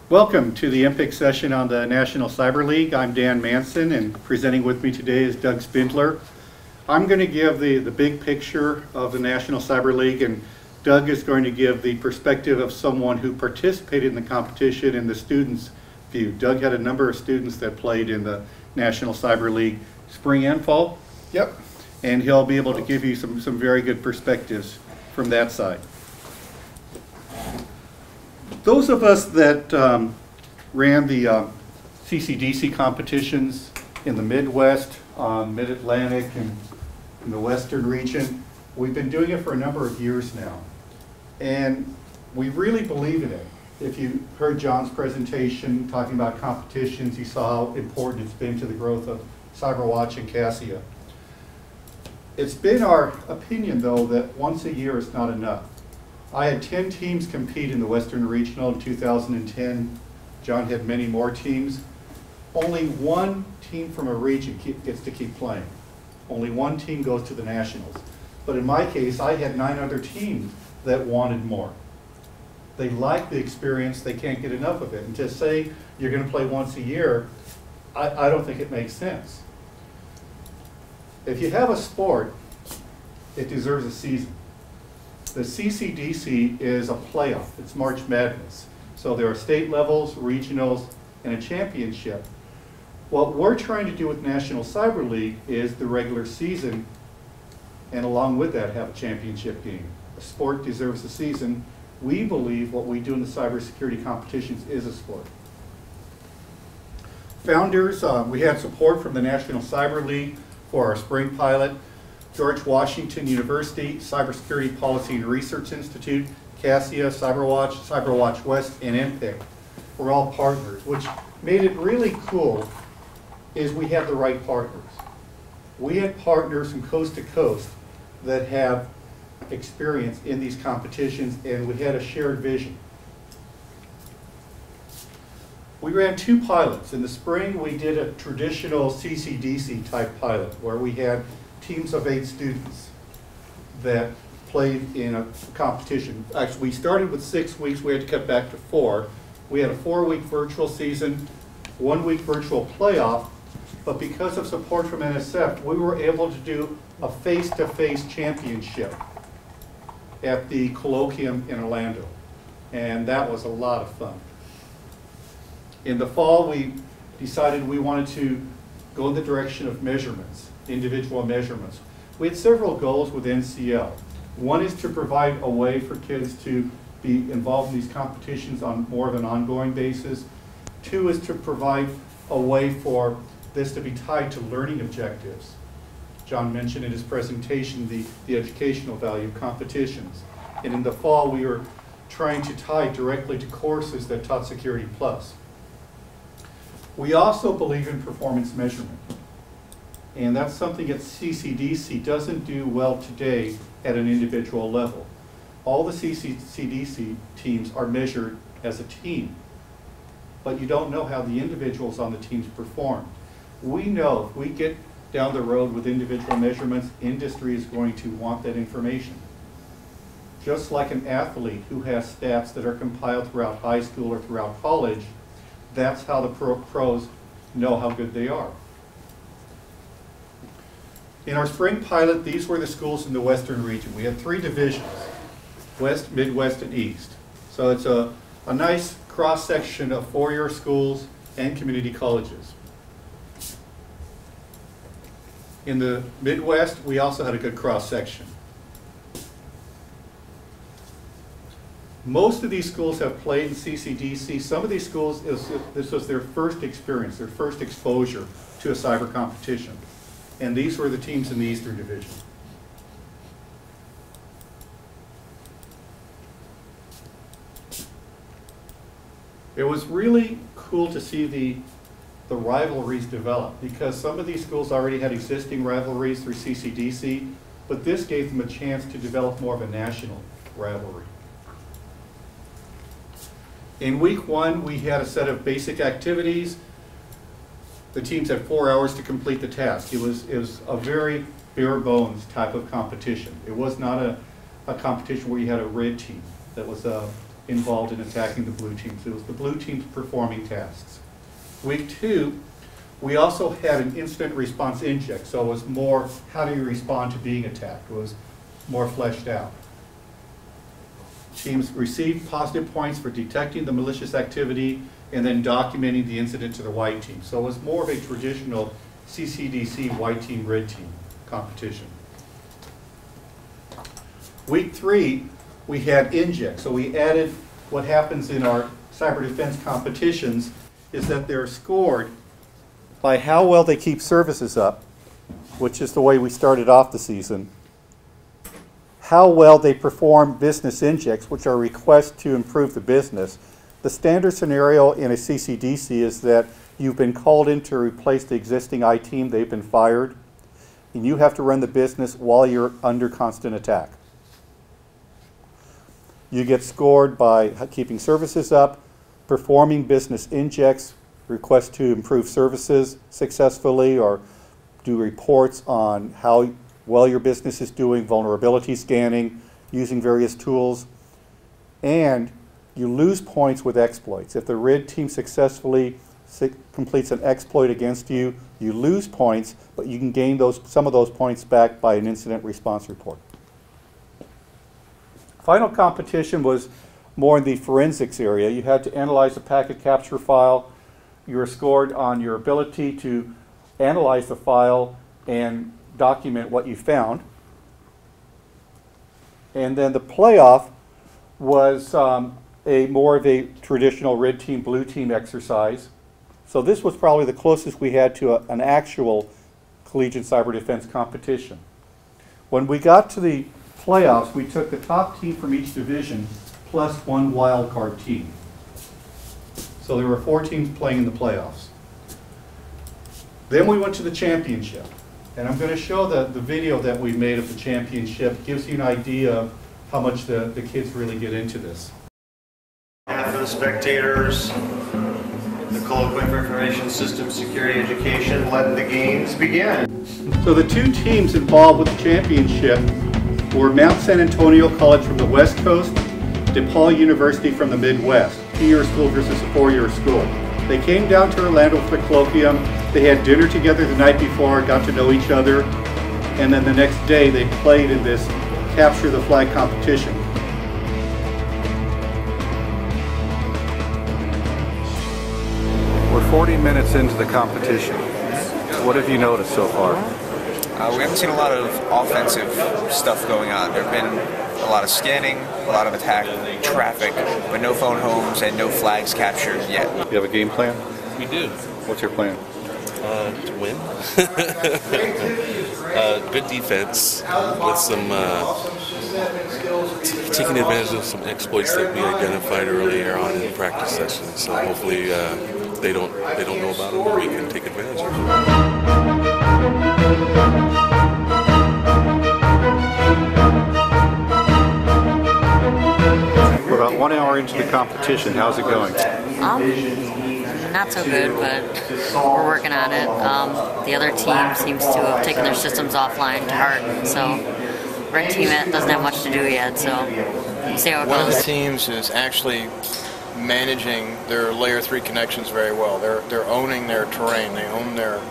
Welcome to the MPICT session on the National Cyber League. I'm Dan Manson, and presenting with me today is Doug Spindler. I'm going to give the big picture of the National Cyber League, and Doug is going to give the perspective of someone who participated in the competition and the students' view. Doug had a number of students that played in the National Cyber League spring and fall. Yep. And he'll be able to give you some very good perspectives from that side. Those of us that ran the CCDC competitions in the Midwest, Mid-Atlantic, and in the Western region, we've been doing it for a number of years now. And we really believe in it. If you heard John's presentation talking about competitions, you saw how important it's been to the growth of CyberWatch and CASIA. It's been our opinion, though, that once a year is not enough. I had 10 teams compete in the Western Regional in 2010. John had many more teams. Only one team from a region gets to keep playing. Only one team goes to the Nationals. But in my case, I had 9 other teams that wanted more. They like the experience, they can't get enough of it. And to say you're going to play once a year, I don't think it makes sense. If you have a sport, it deserves a season. The CCDC is a playoff. It's March Madness. So there are state levels, regionals, and a championship. What we're trying to do with National Cyber League is the regular season, and along with that, have a championship game. A sport deserves a season. We believe what we do in the cybersecurity competitions is a sport. Founders, we had support from the National Cyber League for our spring pilot. George Washington University, Cybersecurity Policy and Research Institute, CASIA, CyberWatch, CyberWatch West, and MPICT were all partners. Which made it really cool is we had the right partners. We had partners from coast to coast that have experience in these competitions, and we had a shared vision. We ran 2 pilots. In the spring, we did a traditional CCDC type pilot where we had teams of 8 students that played in a competition. Actually, we started with 6 weeks. We had to cut back to 4. We had a 4-week virtual season, 1-week virtual playoff, but because of support from NSF, we were able to do a face-to-face championship at the Colloquium in Orlando, and that was a lot of fun. In the fall, we decided we wanted to go in the direction of measurements, individual measurements. We had several goals with NCL. One is to provide a way for kids to be involved in these competitions on more of an ongoing basis. 2 is to provide a way for this to be tied to learning objectives. John mentioned in his presentation the educational value of competitions. And in the fall, we were trying to tie directly to courses that taught Security Plus. We also believe in performance measurement. And that's something that CCDC doesn't do well today at an individual level. All the CCDC teams are measured as a team, but you don't know how the individuals on the teams perform. We know if we get down the road with individual measurements, industry is going to want that information. Just like an athlete who has stats that are compiled throughout high school or throughout college, that's how the pros know how good they are. In our spring pilot, these were the schools in the Western region. We had 3 divisions, West, Midwest, and East. So it's a nice cross-section of 4-year schools and community colleges. In the Midwest, we also had a good cross-section. Most of these schools have played in CCDC. Some of these schools, this was their first experience, their first exposure to a cyber competition. And these were the teams in the Eastern Division. It was really cool to see the rivalries develop, because some of these schools already had existing rivalries through CCDC, but this gave them a chance to develop more of a national rivalry. In week 1, we had a set of basic activities. The teams had 4 hours to complete the task. It was a very bare bones type of competition. It was not a competition where you had a red team that was involved in attacking the blue teams. It was the blue teams performing tasks. Week 2, we also had an incident response inject, so it was more how do you respond to being attacked. It was more fleshed out. Teams received positive points for detecting the malicious activity and then documenting the incident to the white team. So it was more of a traditional CCDC white team, red team competition. Week 3, we had inject. So we added what happens in our cyber defense competitions is that they're scored by how well they keep services up, which is the way we started off the season, how well they perform business injects, which are requests to improve the business. The standard scenario in a CCDC is that you've been called in to replace the existing I team, they've been fired, and you have to run the business while you're under constant attack. You get scored by keeping services up, performing business injects, requests to improve services successfully, or do reports on how well your business is doing, vulnerability scanning, using various tools, and you lose points with exploits. If the red team successfully completes an exploit against you, you lose points, but you can gain some of those points back by an incident response report. Final competition was more in the forensics area. You had to analyze a packet capture file. You were scored on your ability to analyze the file and document what you found. And then the playoff was more of a traditional red team, blue team exercise. So this was probably the closest we had to an actual collegiate cyber defense competition. When we got to the playoffs, we took the top team from each division plus one wild card team. So there were 4 teams playing in the playoffs. Then we went to the championship. And I'm going to show the video that we made of the championship. Gives you an idea of how much the kids really get into this. Half of the spectators, the Colloquium for Information Systems Security Education, let the games begin. So the 2 teams involved with the championship were Mount San Antonio College from the West Coast, DePaul University from the Midwest, 2-year school versus a 4-year school. They came down to Orlando for the colloquium. They had dinner together the night before, got to know each other, and then the next day they played in this capture the flag competition. We're 40 minutes into the competition. What have you noticed so far? We haven't seen a lot of offensive stuff going on. There have been a lot of scanning, a lot of attack traffic, but no phone homes and no flags captured yet. You have a game plan? We do. What's your plan? To win. Good defense with some taking advantage of some exploits that we identified earlier on in the practice sessions. So hopefully they don't know about them, and we can take advantage of them. We're about 1 hour into the competition. How's it going? Not so good, but we're working on it. The other team seems to have taken their systems offline to harden, so red team doesn't have much to do yet, so we'll see how it goes. One of the teams is actually managing their layer 3 connections very well. They're owning their terrain. They own their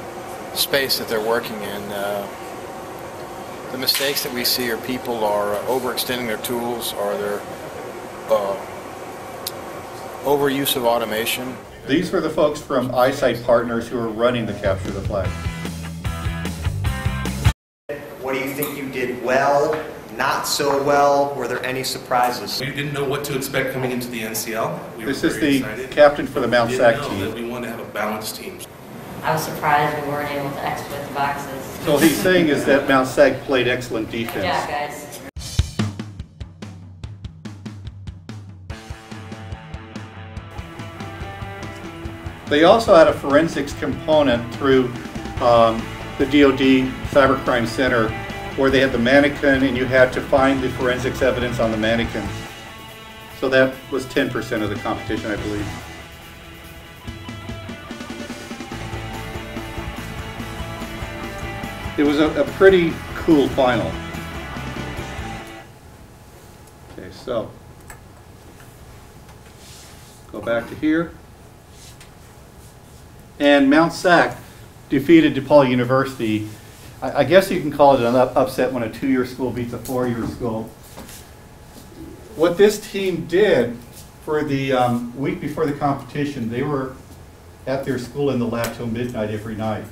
space that they're working in. The mistakes that we see are people are overextending their tools, or their overuse of automation. These were the folks from ICT Partners who are running the Capture the Flag. What do you think you did well, not so well? Were there any surprises? We didn't know what to expect coming into the NCL. This is the captain for the Mount SAC team. We wanted to have a balanced team. I was surprised we weren't able to exploit the boxes. So what he's saying is that Mount SAC played excellent defense. Yeah, guys. They also had a forensics component through the DoD Cybercrime Center, where they had the mannequin and you had to find the forensics evidence on the mannequin. So that was 10% of the competition, I believe. It was a pretty cool final. Okay, so Go back to here. And Mount Sac defeated DePaul University. I guess you can call it an upset when a 2-year school beats a 4-year school. What this team did for the week before the competition, they were at their school in the lab till midnight every night.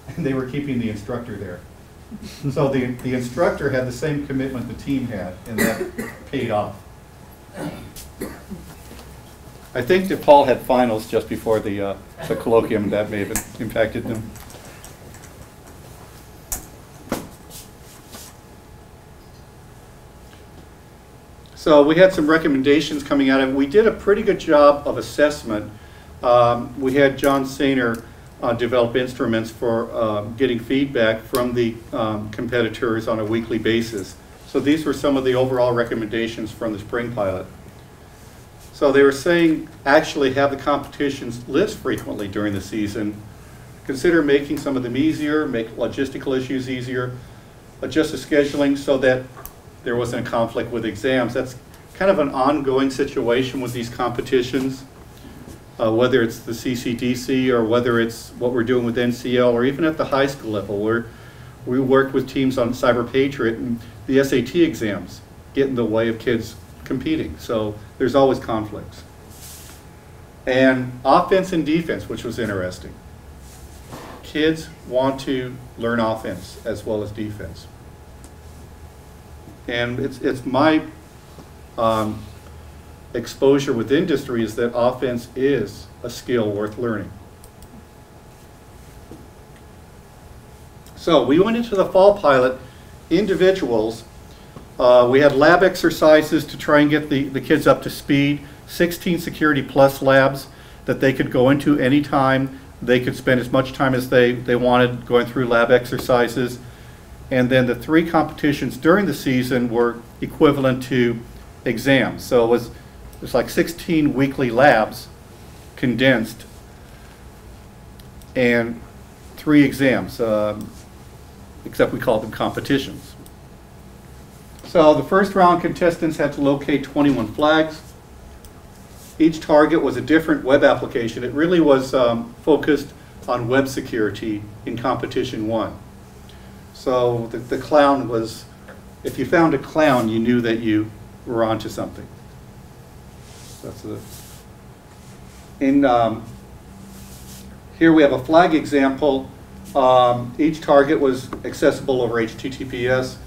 And they were keeping the instructor there. So the instructor had the same commitment the team had, and that paid off. I think DePaul had finals just before the colloquium, and that may have impacted them. So we had some recommendations coming out of it. We did a pretty good job of assessment. We had John Sainer develop instruments for getting feedback from the competitors on a weekly basis. So these were some of the overall recommendations from the spring pilot. So they were saying actually have the competitions list frequently during the season. Consider making some of them easier, make logistical issues easier, adjust the scheduling so that there wasn't a conflict with exams. That's kind of an ongoing situation with these competitions, whether it's the CCDC or whether it's what we're doing with NCL or even at the high school level where we work with teams on Cyber Patriot, and the SAT exams get in the way of kids competing. So there's always conflicts. And offense and defense, which was interesting. Kids want to learn offense as well as defense. And it's my exposure with industry is that offense is a skill worth learning. So we went into the fall pilot, individuals. We had lab exercises to try and get the kids up to speed, 16 Security Plus labs that they could go into anytime. They could spend as much time as they wanted going through lab exercises. And then the 3 competitions during the season were equivalent to exams. So it was like 16 weekly labs condensed and 3 exams, except we called them competitions. So the first round contestants had to locate 21 flags. Each target was a different web application. It really was focused on web security in competition 1. So the clown was, if you found a clown, you knew that you were onto something. That's here we have a flag example. Each target was accessible over HTTPS.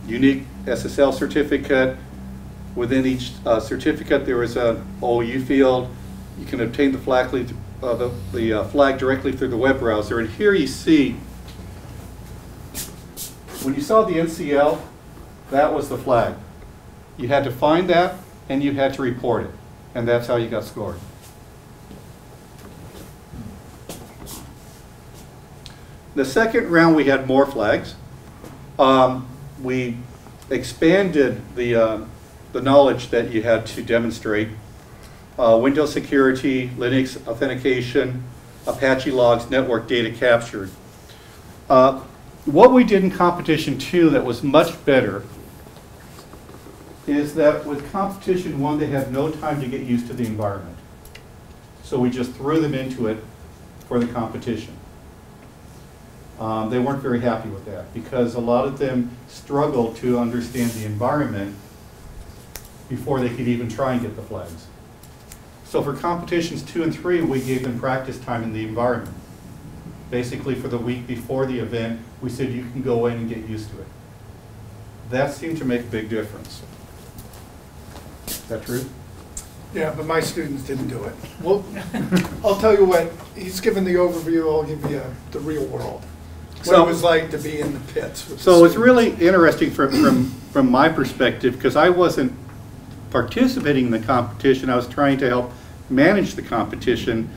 Unique SSL certificate. Within each certificate, there was an OU field. You can obtain the flag directly through the web browser. And here you see, when you saw the NCL, that was the flag. You had to find that, and you had to report it. And that's how you got scored. The second round, we had more flags. We expanded the knowledge that you had to demonstrate. Windows security, Linux authentication, Apache logs, network data captured. What we did in competition 2 that was much better is that with competition 1, they had no time to get used to the environment. So we just threw them into it for the competition. They weren't very happy with that because a lot of them struggled to understand the environment before they could even try and get the flags. So for competitions 2 and 3, we gave them practice time in the environment. Basically for the week before the event, we said you can go in and get used to it. That seemed to make a big difference. Is that true? Yeah, but my students didn't do it. Well, I'll tell you what, he's given the overview, I'll give you the real world. What it was like to be in the pits. With so it's really interesting from my perspective because I wasn't participating in the competition. I was trying to help manage the competition,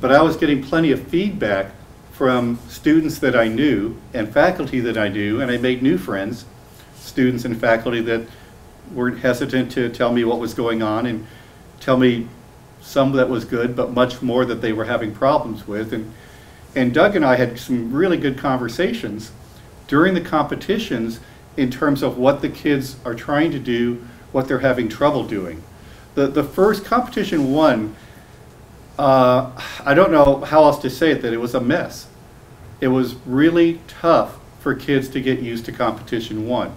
but I was getting plenty of feedback from students that I knew and faculty that I knew, and I made new friends, students and faculty that weren't hesitant to tell me what was going on and tell me some that was good, but much more that they were having problems with. And Doug and I had some really good conversations during the competitions in terms of what the kids are trying to do, what they're having trouble doing. The first competition one, I don't know how else to say it, that it was a mess. It was really tough for kids to get used to competition one.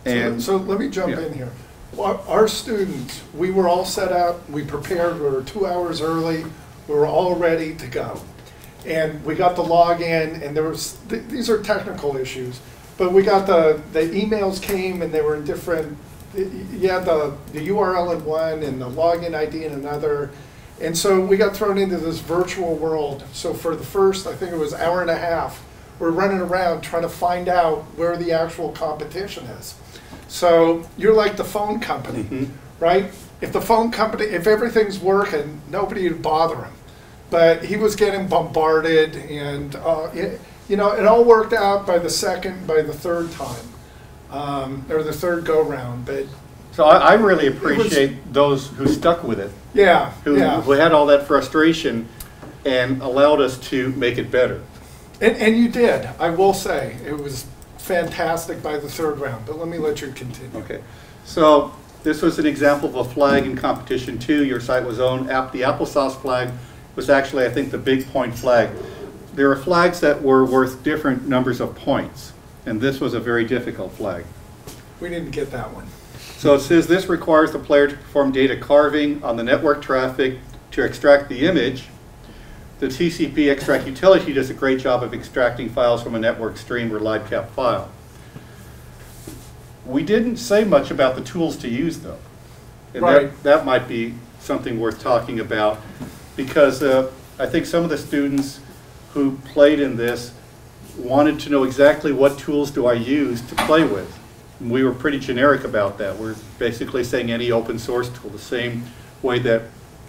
And so let me jump yeah. in here. Our students, we were all set up, we prepared, we were 2 hours early, we were all ready to go. And we got the login, and there was, these are technical issues, but we got the emails came and they were in different, you had the URL in one and the login ID in another. And so we got thrown into this virtual world. So for the first, I think it was hour and a half, we're running around trying to find out where the actual competition is. So you're like the phone company, right? If the phone company, if everything's working, nobody would bother him. But he was getting bombarded, and you know, it all worked out by the third time, or the third go round. But so I really appreciate those who stuck with it. Yeah, who had all that frustration and allowed us to make it better. And you did. I will say it was fantastic by the third round. But let me let you continue. Okay, so this was an example of a flag in competition 2. Your site was owned. The applesauce flag was actually, I think, the big point flag. There were flags that were worth different numbers of points, and this was a very difficult flag. We didn't get that one. So it says this requires the player to perform data carving on the network traffic to extract the image. The TCP extract utility does a great job of extracting files from a network stream or libcap file. We didn't say much about the tools to use, though. And right. that might be something worth talking about, because I think some of the students who played in this wanted to know exactly what tools do I use to play with. And we were pretty generic about that. We're basically saying any open source tool, the same way that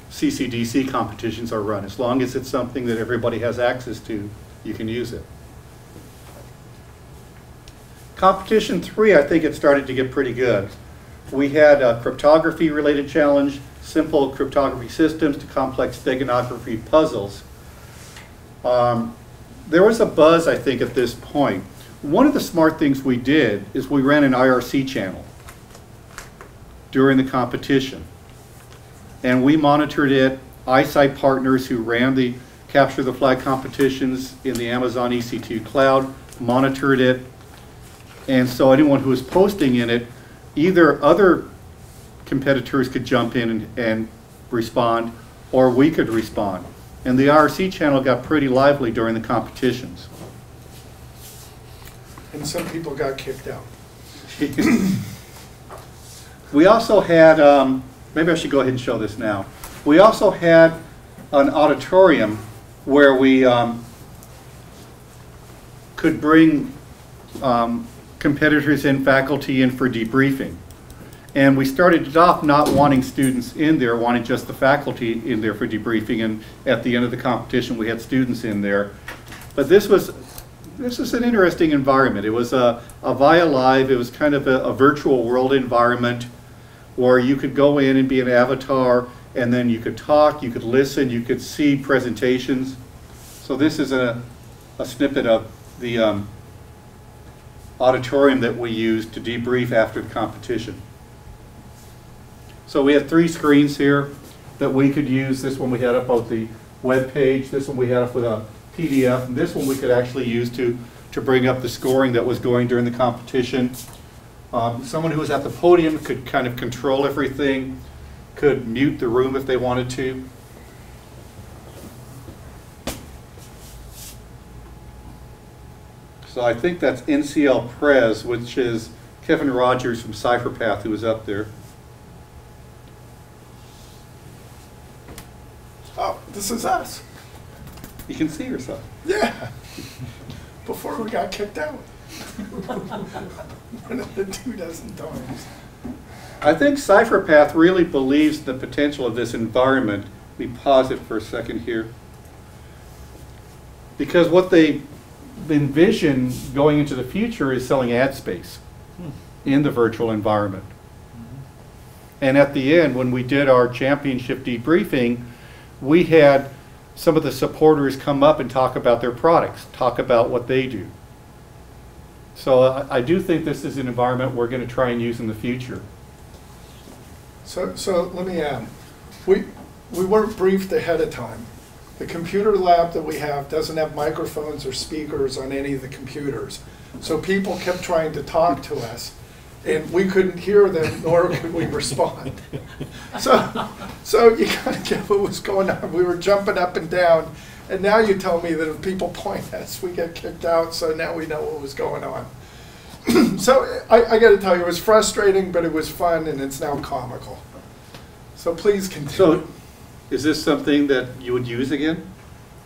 CCDC competitions are run. As long as it's something that everybody has access to, you can use it. Competition 3, I think it started to get pretty good. We had a cryptography related challenge, simple cryptography systems to complex steganography puzzles. There was a buzz, I think, at this point. One of the smart things we did is we ran an IRC channel during the competition. And we monitored it. iSight partners who ran the Capture the Flag competitions in the Amazon EC2 cloud monitored it. And so anyone who was posting in it, either other competitors could jump in and respond, or we could respond. And the IRC channel got pretty lively during the competitions. And some people got kicked out. We also had, maybe I should go ahead and show this now. We also had an auditorium where we could bring competitors and faculty in for debriefing. And we started it off not wanting students in there, wanting just the faculty in there for debriefing, and at the end of the competition we had students in there. But this was an interesting environment. It was a VIA Live. It was kind of a virtual world environment where you could go in and be an avatar, and then you could talk, you could listen, you could see presentations. So this is a snippet of the auditorium that we used to debrief after the competition. So we had 3 screens here that we could use. This one we had up on the web page. This one we had up with a PDF. And this one we could actually use to bring up the scoring that was going during the competition. Someone who was at the podium could kind of control everything, could mute the room if they wanted to. So I think that's NCL Prez, which is Kevin Rogers from CypherPath, who was up there. Oh, this is us. You can see yourself. Yeah. Before we got kicked out. One of the 2 times. I think CypherPath really believes the potential of this environment. Let me pause it for a second here. Because what they envision going into the future is selling ad space in the virtual environment. And at the end, when we did our championship debriefing, we had some of the supporters come up and talk about their products, talk about what they do. So I do think this is an environment we're going to try and use in the future. So let me add, we weren't briefed ahead of time. The computer lab that we have doesn't have microphones or speakers on any of the computers. So people kept trying to talk to us, and we couldn't hear them, nor could we respond. So you kind of get what was going on. We were jumping up and down, and now you tell me that if people point at us, we get kicked out, so now we know what was going on. So I got to tell you, it was frustrating, but it was fun, and it's now comical. So please continue. So, is this something that you would use again,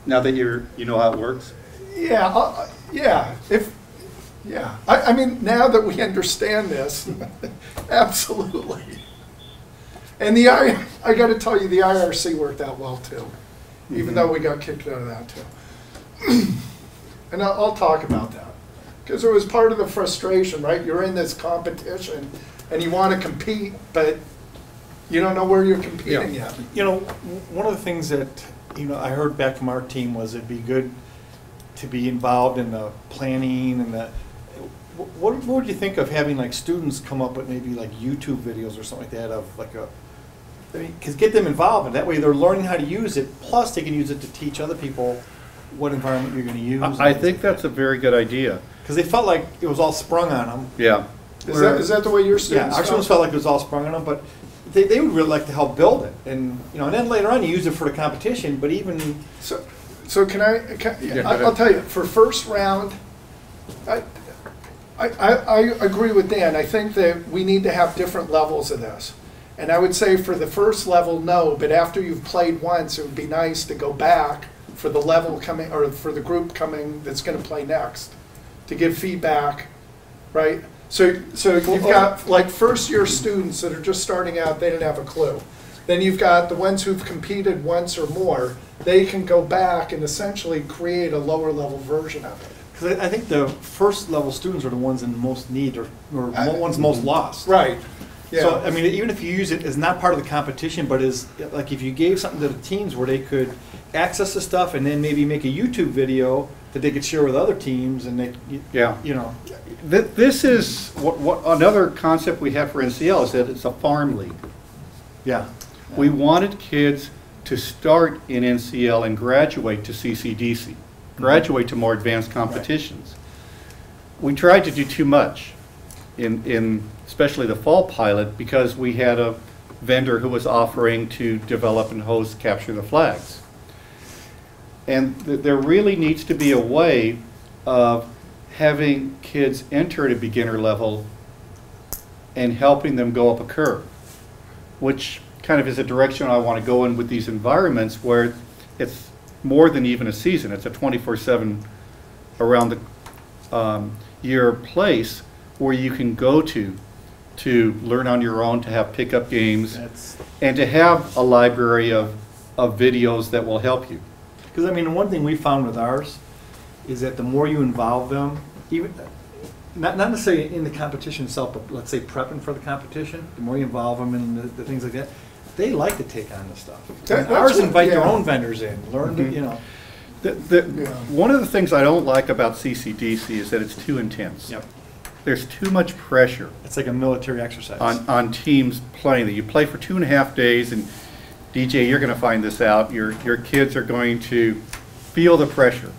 now that you know how it works? Yeah, yeah. I mean, now that we understand this, absolutely. And I got to tell you, the IRC worked out well too, even though we got kicked out of that too. And I'll talk about that, because it was part of the frustration, right? You're in this competition, and you want to compete, but you don't know where you're competing yet. You know, one of the things that, you know, I heard back from our team was it'd be good to be involved in the planning and the, what would you think of having like students come up with maybe like YouTube videos or something like that of like a, I mean, because get them involved, and that way they're learning how to use it, plus they can use it to teach other people what environment you're going to use. I think that's a very good idea. Because they felt like it was all sprung on them. Yeah. Is that the way your students Yeah, our students felt like it was all sprung on them, but they would really like to help build it, and you know, and then later on you use it for the competition. But even so I'll tell you, for first round, I agree with Dan. I think that we need to have different levels of this, and I would say for the first level, no. But after you've played once, it would be nice to go back for the level coming, or for the group coming that's going to play next, to give feedback, right? So you've got like first year students that are just starting out, they didn't have a clue. Then you've got the ones who've competed once or more, they can go back and essentially create a lower level version of it. because I think the first level students are the ones in most need or ones most lost. Right. Yeah. So I mean, even if you use it as not part of the competition, but as like if you gave something to the teams where they could access the stuff and then maybe make a YouTube video that they could share with other teams, and they, you know. This is what another concept we have for NCL is that it's a farm league. Yeah. We wanted kids to start in NCL and graduate to CCDC, graduate to more advanced competitions. Right. We tried to do too much in especially the fall pilot, because we had a vendor who was offering to develop and host Capture the Flags. And there really needs to be a way of having kids enter at a beginner level and helping them go up a curve, which kind of is a direction I want to go in with these environments where it's more than even a season. It's a 24/7 around the year place where you can go to learn on your own, to have pickup games, and to have a library of videos that will help you. Because I mean, the one thing we found with ours is that the more you involve them, even not necessarily in the competition itself, but let's say prepping for the competition, the more you involve them in the things like that, they like to take on this stuff. Ours invite their own vendors in, learn, you know. One of the things I don't like about CCDC is that it's too intense. Yep. There's too much pressure. It's like a military exercise. On teams playing that. You play for 2.5 days, and DJ, you're going to find this out. Your kids are going to feel the pressure.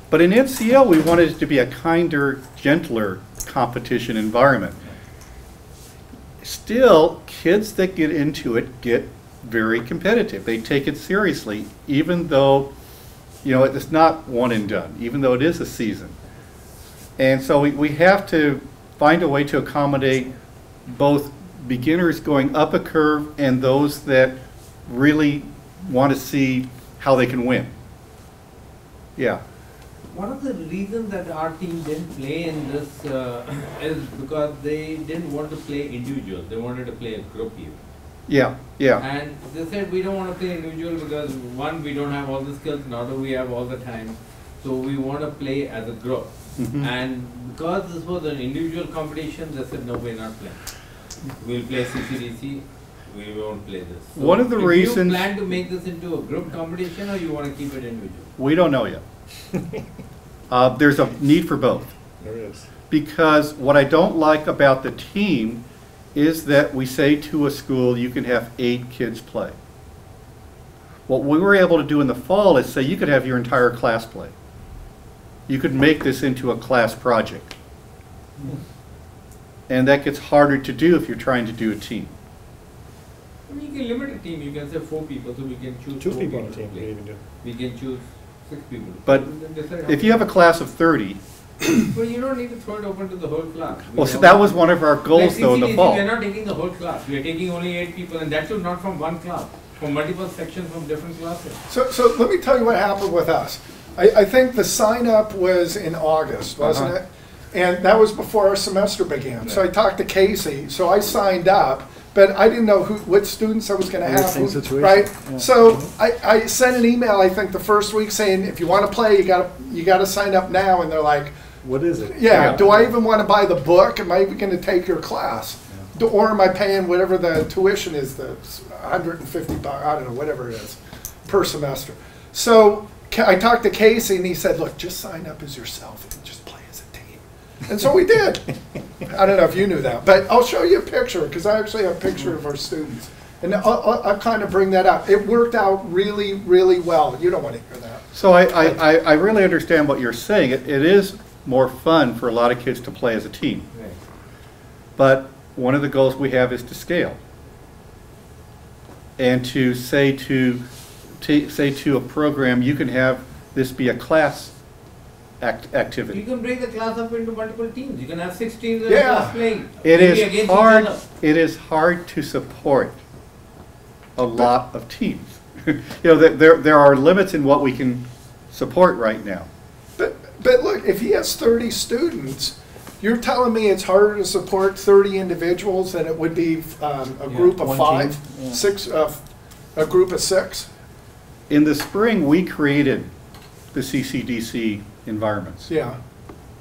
But in NCL, we wanted it to be a kinder, gentler competition environment. Still, kids that get into it get very competitive. They take it seriously, even though, you know, it's not one and done, even though it is a season. And so we have to find a way to accommodate both beginners going up a curve and those that really want to see how they can win. Yeah. One of the reasons that our team didn't play in this is because they didn't want to play individual. They wanted to play a group even. Yeah, yeah. And they said, we don't want to play individual because one, we don't have all the skills, nor do we have all the time. So we want to play as a group. Mm-hmm. And because this was an individual competition, they said, no, we're not playing. We'll play CCDC. We won't play this. So one of the reasons you plan to make this into a group competition, or you want to keep it individual? We don't know yet. There's a need for both. There is. Because what I don't like about the team is that we say to a school, you can have 8 kids play. What we were able to do in the fall is say you could have your entire class play. You could make this into a class project. And that gets harder to do if you're trying to do a team. I mean, you can limit a team. You can say 4 people, so we can choose 2 4 people on a to team, play. we even do. We can choose 6 people. But We can decide how if you have a class of 30, well, you don't need to throw it open to the whole class. well, so that was one of our goals though in the CCDC, fall. we are not taking the whole class. We are taking only 8 people, and that too not from one class, from multiple sections from different classes. So let me tell you what happened with us. I think the sign up was in August, wasn't it? And that was before our semester began. So I talked to Casey, so I signed up, but I didn't know what students I was going to have. Same situation. Right? Yeah. So I sent an email, I think the first week saying, if you want to play, you got to sign up now. And they're like, What is it? yeah, do I even want to buy the book? Am I even going to take your class? Or am I paying whatever the tuition is, the $150, I don't know, whatever it is, per semester. So I talked to Casey and he said, look, just sign up as yourself and just play as a team. And so we did. I don't know if you knew that, but I'll show you a picture because I actually have a picture of our students. And I'll kind of bring that up. It worked out really, really well. You don't want to hear that. So I really understand what you're saying. It is more fun for a lot of kids to play as a team. Right. But one of the goals we have is to scale. And to say to a program, you can have this be a class activity. You can break the class up into multiple teams. You can have 6 teams in a Yeah. class playing. It maybe is against each hard. other. It is hard to support a lot of teams. You know, there are limits in what we can support right now. But look, if he has 30 students, you're telling me it's harder to support 30 individuals than it would be a group of one 5, team, yeah. 6, a group of 6? In the spring, we created the CCDC environments. Yeah.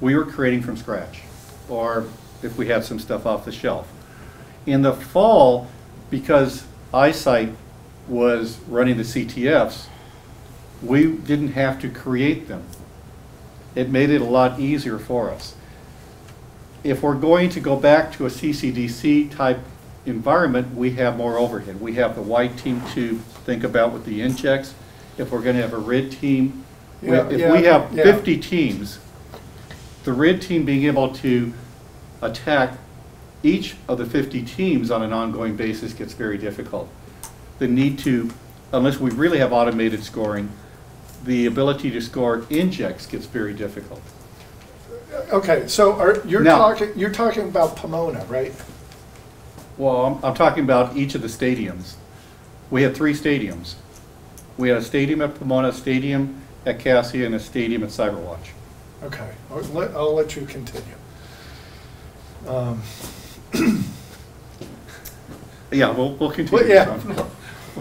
We were creating from scratch, or if we had some stuff off the shelf. In the fall, because ICT was running the CTFs, we didn't have to create them. It made it a lot easier for us. If we're going to go back to a CCDC type environment, we have more overhead. We have the white team to think about with the injects. If we're going to have a red team, if we have 50 teams, the red team being able to attack each of the 50 teams on an ongoing basis gets very difficult. The need to, unless we really have automated scoring, the ability to score injects gets very difficult. Okay, so you're Now- talking about Pomona, right? Well, I'm talking about each of the stadiums. We had 3 stadiums. We had a stadium at Pomona, a stadium at Cassia, and a stadium at Cyberwatch. Okay, I'll let you continue. Yeah, we'll continue. Well, yeah.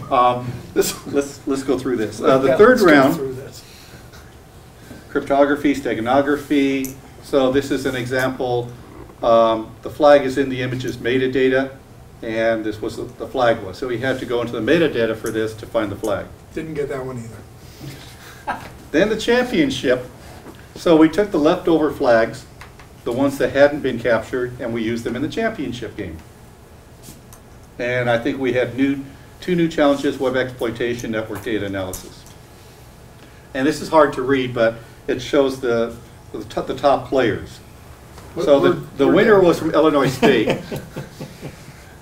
Sean. Let's go through this. The Yeah, third let's go round, through this. cryptography, steganography. So this is an example. The flag is in the image's metadata, and this was the flag was. So we had to go into the metadata for this to find the flag. Didn't get that one either. Then the championship. So we took the leftover flags, the ones that hadn't been captured, and we used them in the championship game. And I think we had 2 new challenges: web exploitation, network data analysis. And this is hard to read, but it shows the top players. So the winner was from Illinois State.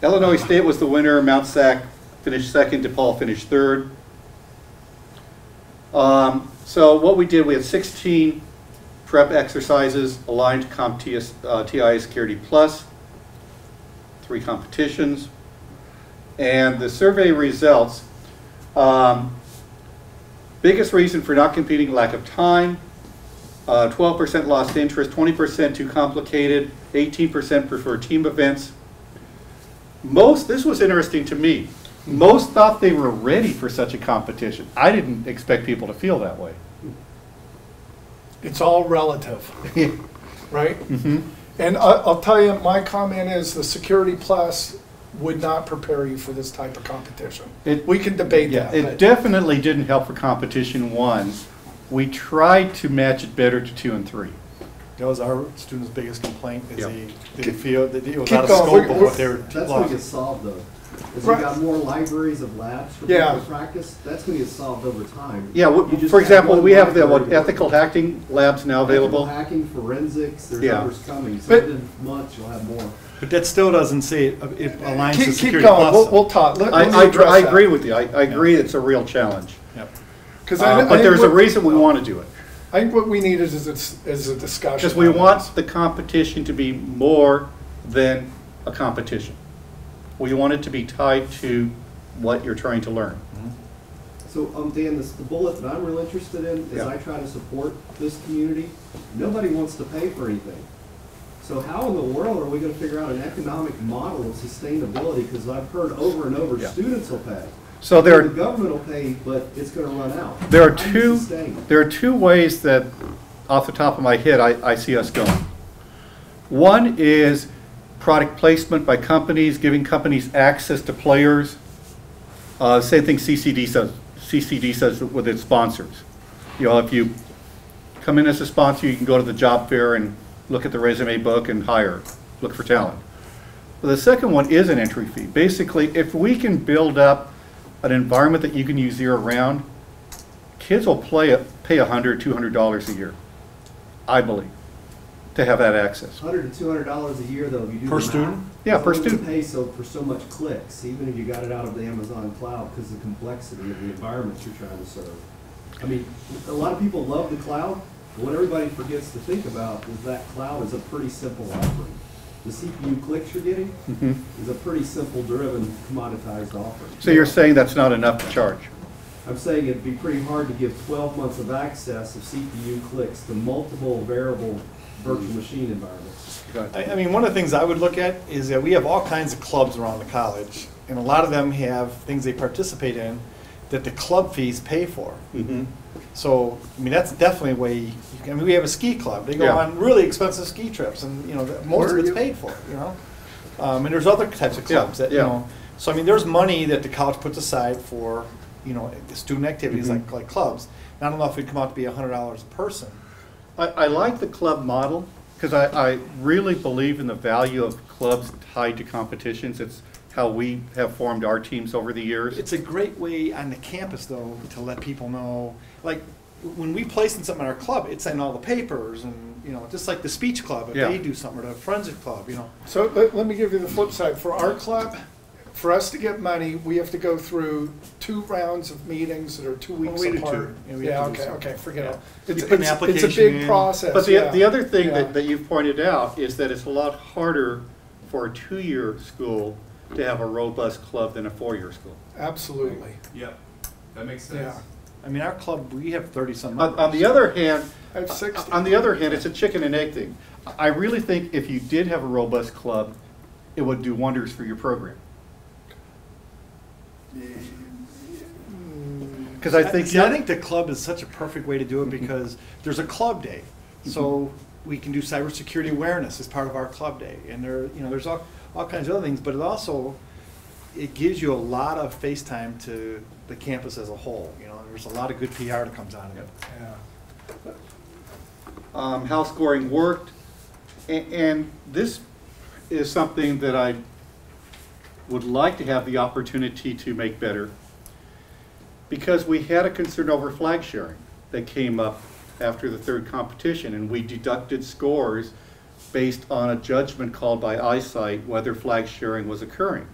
Illinois State was the winner. Mount Sac finished second. DePaul finished third. So what we did, we had 16 prep exercises aligned to CompTIA Security Plus, 3 competitions. And the survey results, biggest reason for not competing, lack of time, 12% lost interest, 20% too complicated, 18% prefer team events. This was interesting to me. Most thought they were ready for such a competition. I didn't expect people to feel that way. It's all relative, right? Mm-hmm. And I'll tell you, my comment is the Security Plus would not prepare you for this type of competition. We can debate that. It but definitely didn't help for competition 1. We tried to match it better to 2 and 3. That was our students' biggest complaint, is Yeah. they didn't feel that it was Keep out of going. scope of what they were That's going to taught. get solved though. As Right. you got more libraries of labs for Yeah. people to practice, that's going to get solved over time. Yeah, You just for example, one we have the library. ethical hacking labs now available. Ethical hacking, forensics, there's Yeah. others coming. So But- within months, you'll have more. But that still doesn't say it aligns to Keep Security going, Plus. we'll talk. Let me I address that. agree with you. I agree it's a real challenge. Yep. 'Cause I But think there's a what- reason we want to do it. I think what we need is a discussion. Because we on want this. the competition to be more than a competition. We want it to be tied to what you're trying to learn. So, Dan, the bullet that I'm real interested in is Yeah. I try to support this community. Nobody wants to pay for anything. So how in the world are we going to figure out an economic model of sustainability? Because I've heard over and over, Yeah. students will pay. So The government will pay, but it's going to run out. there are How do you sustain? there are two ways that, off the top of my head, I see us going. One is product placement by companies, giving companies access to players. Same thing CCD says. CCD says with its sponsors. You know, if you come in as a sponsor, you can go to the job fair and look at the resume book and hire, look for talent. But the second one is an entry fee. Basically, if we can build up an environment that you can use year-round, kids will pay $100, $200 a year, I believe, to have that access. $100 to $200 a year, though, if you do Per the math. student? Yeah, It's per only gonna student. pay for so much clicks, even if you got it out of the Amazon cloud, because of the complexity of the environments you're trying to serve. I mean, a lot of people love the cloud, but what everybody forgets to think about is that cloud is a pretty simple offering. The CPU clicks you're getting is a pretty simple driven commoditized offering. So you're saying that's not enough to charge? I'm saying it'd be pretty hard to give 12 months of access of CPU clicks to multiple variable virtual machine environments. I mean, one of the things I would look at is that we have all kinds of clubs around the college, and a lot of them have things they participate in that the club fees pay for. So, I mean, that's definitely a way, I mean, we have a ski club. They go Yeah. on really expensive ski trips, and, you know, most of it's paid for, you know? And there's other types of clubs that, you yeah. know, so I mean, there's money that the college puts aside for, you know, student activities like clubs. And I don't know if it'd come out to be $100 a person. I like the club model because I really believe in the value of clubs tied to competitions. It's how we have formed our teams over the years. It's a great way on the campus, though, to let people know, like, when we place in something in our club, it's in all the papers, and, you know, just like the speech club, if Yeah. they do something, or the forensic club, you know. So let me give you the flip side. For our club, for us to get money, we have to go through 2 rounds of meetings that are 2 weeks we do apart. too. Yeah, we Yeah, have to do okay, some. forget Yeah. it. You It's, put an it's a application big in. process. But yeah. the other thing Yeah. that you've pointed out is that it's a lot harder for a 2-year school to have a robust club than a 4-year school. Absolutely. Yep, that makes sense. Yeah. I mean, our club, we have 30-some On the other hand, I have 60. on the other hand, it's a chicken and egg thing. I really think if you did have a robust club, it would do wonders for your program. Because I think See, I think the club is such a perfect way to do it because there's a club day. So we can do cybersecurity awareness as part of our club day. And there, you know, there's all kinds of other things, but it also, it gives you a lot of face time to the campus as a whole. You know, there's a lot of good PR that comes out of it. Yeah. how scoring worked. And this is something that I would like to have the opportunity to make better, because we had a concern over flag sharing that came up after the 3rd competition, and we deducted scores based on a judgment called by ICT whether flag sharing was occurring.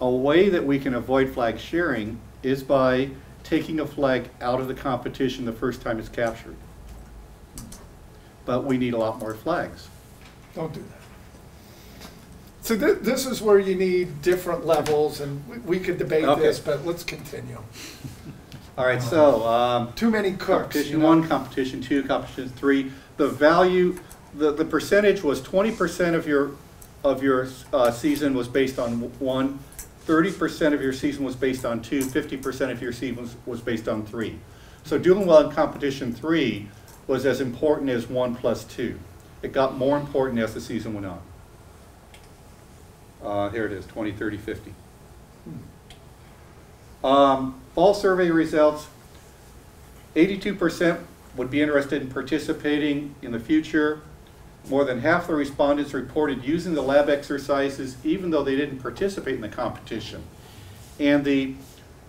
A way that we can avoid flag sharing is by taking a flag out of the competition the first time it's captured. But we need a lot more flags. Don't do that. So this is where you need different levels, and we could debate Okay. this, but let's continue. All right, so Too many cooks. competition you know? 1, competition 2, competition 3. The value, the percentage was 20% of your season was based on 1, 30% of your season was based on 2, 50% of your season was based on 3. So doing well in competition 3 was as important as 1 plus 2. It got more important as the season went on. Here it is, 20, 30, 50. Fall survey results, 82% would be interested in participating in the future. More than half the respondents reported using the lab exercises even though they didn't participate in the competition. And the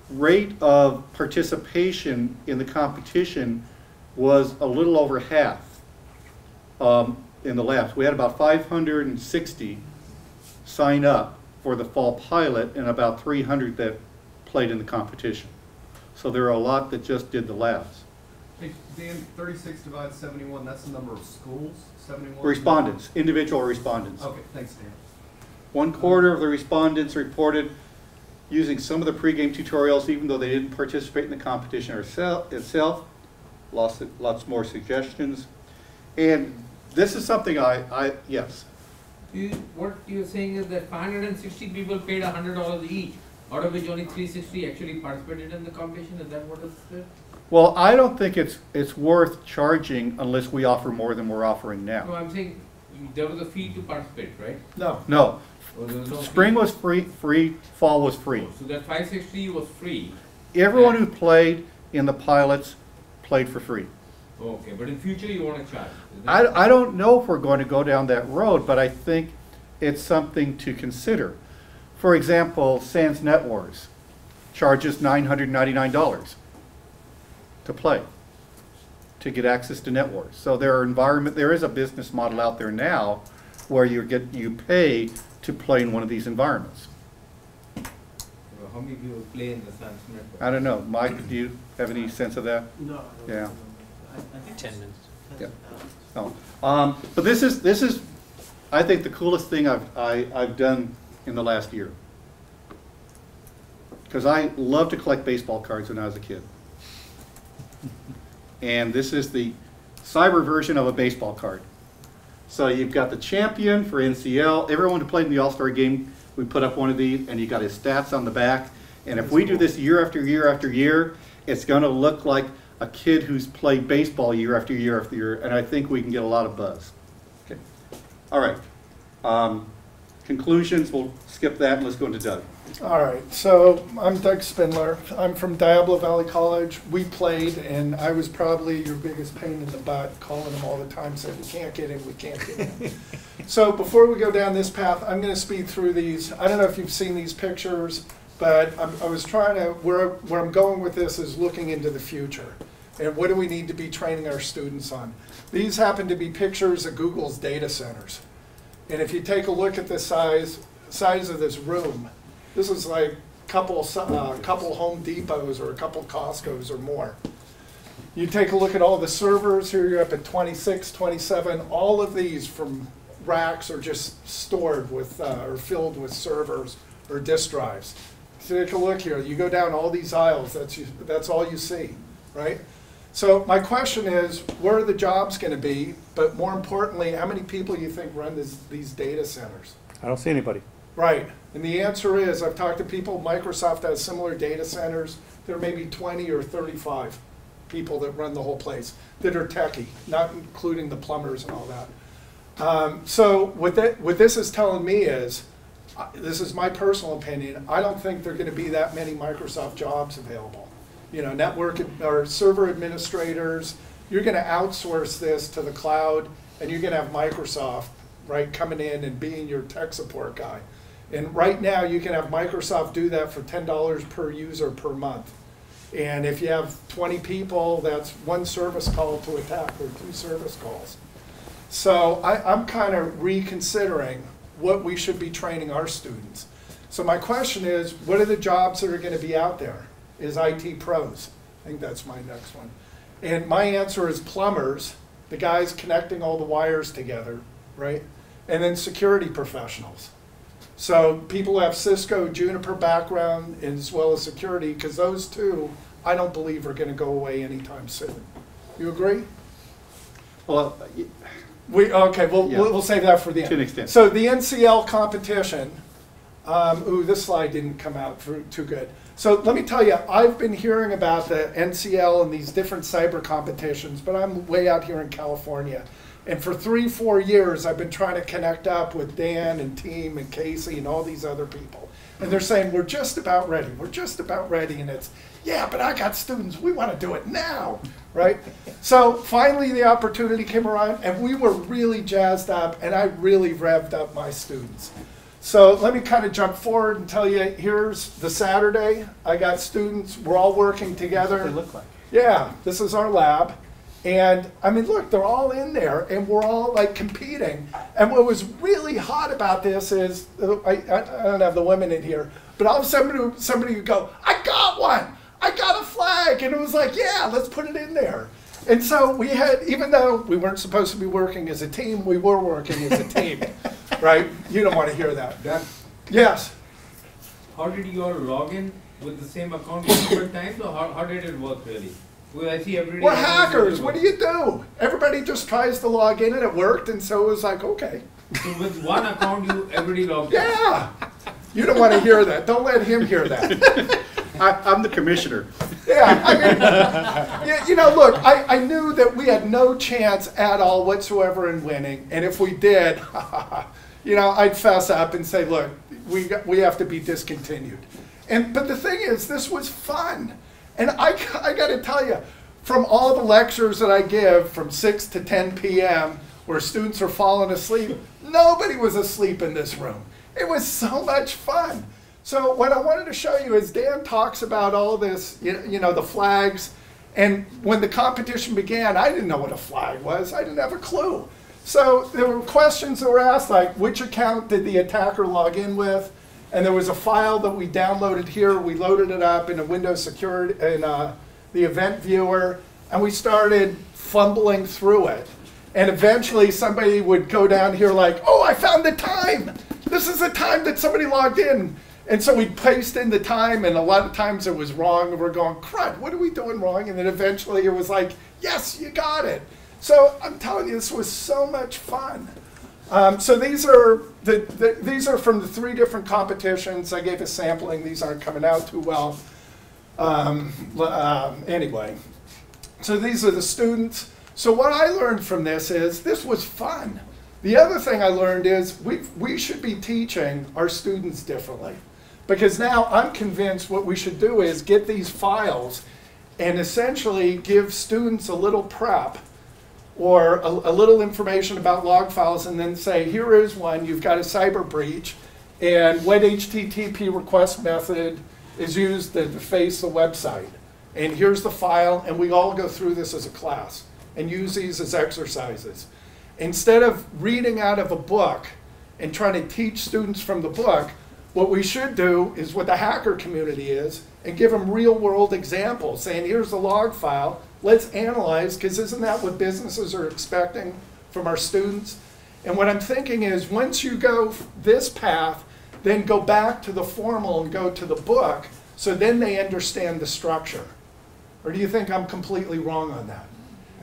rate of participation in the competition was a little over half in the labs. We had about 560 sign up for the fall pilot and about 300 that played in the competition. So there are a lot that just did the labs. Hey, Dan, 36 divided 71, that's the number of schools? 71? Respondents, individual respondents. Okay, thanks, Dan. 1/4 of the respondents reported using some of the pregame tutorials even though they didn't participate in the competition itself. Lots more suggestions. And this is something yes. What you're saying is that 560 people paid $100 each, out of which only 360 actually participated in the competition. Is that what it said? Well, I don't think it's worth charging unless we offer more than we're offering now. No, I'm saying there was a fee to participate, right? No. No. Oh, there was no Spring fee? was free, fall was free. So that 560 was free. Everyone who played in the pilots played for free. Okay, but in future you want to charge. I don't know if we're going to go down that road, but I think it's something to consider. For example, Sands Net Wars charges $999 to play, to get access to Net Wars. So there is a business model out there now where you pay to play in one of these environments. How many people play in the Sands network? I don't know. Mike, do you have any sense of that? No. Yeah. I think 10 minutes. Yeah. Oh. But this is, I think, the coolest thing I've done in the last year. Because I loved to collect baseball cards when I was a kid. And this is the cyber version of a baseball card. So you've got the champion for NCL. Everyone who played in the All-Star game, we put up one of these, and you got his stats on the back. And if we do this year after year after year, it's going to look like a kid who's played baseball year after year after year, and I think we can get a lot of buzz. Okay. All right. Conclusions, we'll skip that and let's go into Doug. All right, so I'm Doug Spindler. I'm from Diablo Valley College. We played, and I was probably your biggest pain in the butt, calling them all the time, saying, we can't get in, we can't get in. So before we go down this path, I'm going to speed through these. I don't know if you've seen these pictures, but I was trying to, where I'm going with this is looking into the future. And what do we need to be training our students on? These happen to be pictures of Google's data centers. And if you take a look at the size of this room, this is like a couple Home Depots or a couple Costco's or more. You take a look at all the servers, here you're up at 26, 27, all of these from racks are just stored with, or filled with servers or disk drives. So take a look here, you go down all these aisles, that's all you see, right? So my question is, where are the jobs going to be? But more importantly, how many people you think run these data centers? I don't see anybody. Right. And the answer is, I've talked to people, Microsoft has similar data centers. There may be 20 or 35 people that run the whole place that are techie, not including the plumbers and all that. So what this is telling me is, this is my personal opinion, I don't think there are going to be that many Microsoft jobs available. You know, network or server administrators, you're going to outsource this to the cloud, and you're going to have Microsoft, right, coming in and being your tech support guy. And right now, you can have Microsoft do that for $10 per user per month. And if you have 20 people, that's one service call to attack or 2 service calls. So I'm kind of reconsidering what we should be training our students. So my question is, what are the jobs that are going to be out there? Is IT pros? I think that's my next one. And my answer is plumbers, the guys connecting all the wires together, right? And then security professionals. So people who have Cisco, Juniper background, as well as security, because those two, I don't believe are going to go away anytime soon. You agree? Well, okay, we'll save that for the end. To an extent. So the NCL competition, ooh, this slide didn't come out too good. So let me tell you, I've been hearing about the NCL and these different cyber competitions, but I'm way out here in California. And for 3-4 years, I've been trying to connect up with Dan and team and Casey and all these other people. And they're saying, we're just about ready. We're just about ready. And it's, yeah, but I got students. We want to do it now, right? So finally the opportunity came around, and we were really jazzed up, and I really revved up my students. So let me kind of jump forward and tell you, here's the Saturday. I got students. We're all working together. What they look like. Yeah, this is our lab. And I mean, look, they're all in there, and we're all like competing. And what was really hot about this is, I don't have the women in here, but all of a sudden somebody would go, I got one, I got a flag. And it was like, yeah, let's put it in there. And so we had, even though we weren't supposed to be working as a team, we were working as a team, right? You don't want to hear that. Yes? How did you all log in with the same account multiple times, or how did it work really? Well, I see every day. We're hackers. What do you do? Everybody just tries to log in, and it worked, and so it was like, okay. So with one account, you everybody logged in? Yeah. You don't want to hear that. Don't let him hear that. I'm the commissioner. Yeah, I mean, yeah, you know, look, I knew that we had no chance at all whatsoever in winning, and if we did, you know, I'd fess up and say, look, we have to be discontinued. But the thing is, this was fun. And I got to tell you, from all the lectures that I give from 6 to 10 p.m. where students are falling asleep, nobody was asleep in this room. It was so much fun. So what I wanted to show you is Dan talks about all this, you know, the flags. And when the competition began, I didn't know what a flag was. I didn't have a clue. So there were questions that were asked, like which account did the attacker log in with? And there was a file that we downloaded here. We loaded it up in a Windows security, in the event viewer, and we started fumbling through it. And eventually somebody would go down here like, oh, I found the time. This is the time that somebody logged in. And so we'd paste in the time, and a lot of times it was wrong, and we're going, crud, what are we doing wrong? And then eventually it was like, yes, you got it. So I'm telling you, this was so much fun. So these are from the 3 different competitions. I gave a sampling. These aren't coming out too well. Anyway, so these are the students. So what I learned from this is this was fun. The other thing I learned is we should be teaching our students differently. Because now I'm convinced what we should do is get these files and essentially give students a little prep or a little information about log files, and then say, here is one, you've got a cyber breach, and what HTTP request method is used to face the website. And here's the file, and we all go through this as a class and use these as exercises. Instead of reading out of a book and trying to teach students from the book, what we should do is what the hacker community is, and give them real world examples, saying here's the log file, let's analyze, because isn't that what businesses are expecting from our students? And what I'm thinking is once you go this path, then go back to the formal and go to the book, so then they understand the structure. Or do you think I'm completely wrong on that?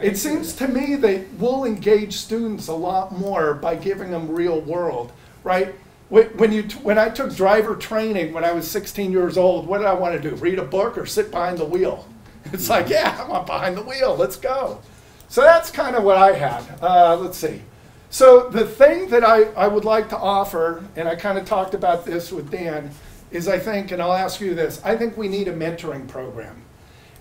It seems to me that we'll engage students a lot more by giving them real world, right? When I took driver training when I was 16 years old, what did I want to do? Read a book or sit behind the wheel? It's like, yeah, I want behind the wheel, let's go. So that's kind of what I had. Let's see. So the thing that I would like to offer, and I kind of talked about this with Dan, is I think, and I'll ask you this, I think we need a mentoring program.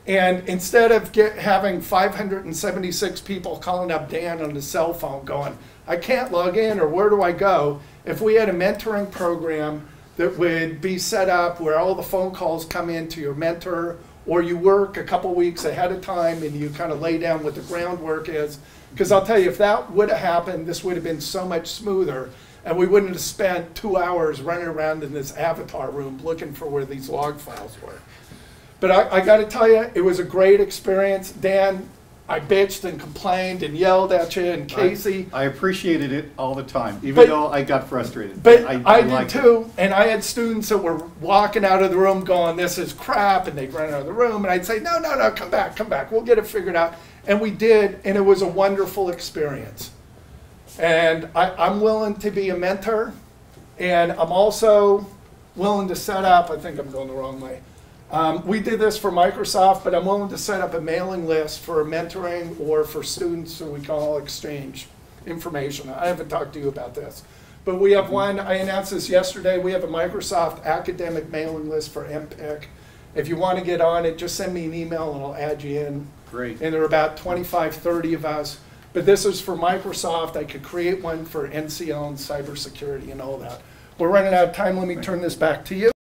And instead of having 576 people calling up Dan on the cell phone going, I can't log in, or where do I go? If we had a mentoring program that would be set up where all the phone calls come in to your mentor, or you work a couple weeks ahead of time and you kind of lay down what the groundwork is. Because I'll tell you, if that would have happened, this would have been so much smoother, and we wouldn't have spent 2 hours running around in this avatar room looking for where these log files were. But I got to tell you, it was a great experience. Dan, I bitched and complained and yelled at you, and Casey. I appreciated it all the time, even though I got frustrated. But I did too, and I had students that were walking out of the room going, this is crap, and they'd run out of the room, and I'd say, no, no, no, come back, we'll get it figured out. And we did, and it was a wonderful experience. And I'm willing to be a mentor, and I'm also willing to set up, I think I'm going the wrong way. We did this for Microsoft, but I'm willing to set up a mailing list for mentoring or for students who we call exchange. information. I haven't talked to you about this. But we have one, I announced this yesterday, we have a Microsoft academic mailing list for MPICT. If you want to get on it, just send me an email and I'll add you in. Great. And there are about 25, 30 of us. But this is for Microsoft. I could create one for NCO and cybersecurity and all that. We're running out of time. Let me turn this back to you.